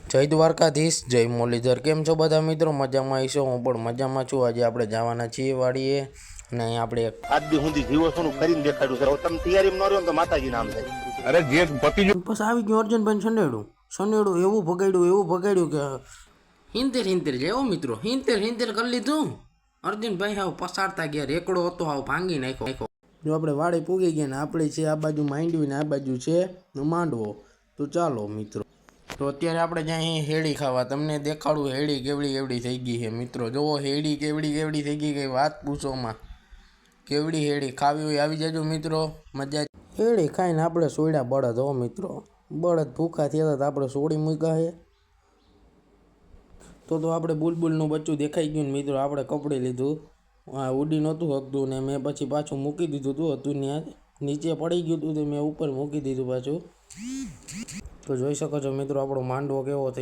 જય દ્વારકાધીશ, જય મુરલીધર। કેમ છો બધા મિત્રો? મજામાં આવીશો? હું પણ મજામાં છું। આજે આપણે જવાના છીએ વાડીએ અને અહીં આપણે આજ દી સુધી જીવો સોનું કરીને દેખાડ્યું છે। તમે તૈયારીમાં ન રહ્યો તો માતાજી નામ થાય। અરે જે પતિ બસ આવી ગયું અર્જુનભાઈ સનેડું એવું ભગાડ્યું કે હિંતેર જેવો મિત્રો હિંતેર કરી લીધું। અર્જુનભાઈ હાવ પસારતા ગયા, રેકડો હતો હાવ ભાંગી નાખ્યો। જો આપણે વાડી પૂગી ગયા ને આપણે છે આ બાજુ માંડવી ને આ બાજુ છે માંડવો। તો ચાલો મિત્રો, તો અત્યારે આપણે જ્યાં હેડી ખાવા તમને દેખાડું હેડી કેવડી થઈ ગઈ છે મિત્રો। જુઓ હેડી કેવડી થઈ ગઈ, કઈ વાત પૂછોમાં। કેવડી હેડી ખાવી હોય આવી જજો મિત્રો, મજા। હેડી ખાઈને આપણે સોડ્યા બળદ હો મિત્રો, બળદ ભૂખા થયા હતા આપણે સોડી મૂક્યા છે। તો આપણે બુલબુલનું બચ્ચું દેખાઈ ગયું ને મિત્રો, આપણે કપડી લીધું। આ ઉડી નહોતું હકતું ને મેં પછી પાછું મૂકી દીધું હતું ત્યાં નીચે પડી ગયું હતું તો મેં ઉપર મૂકી દીધું પાછું। તો જોઈ શકો છો મિત્રો આપણો માંડવો કેવો થઈ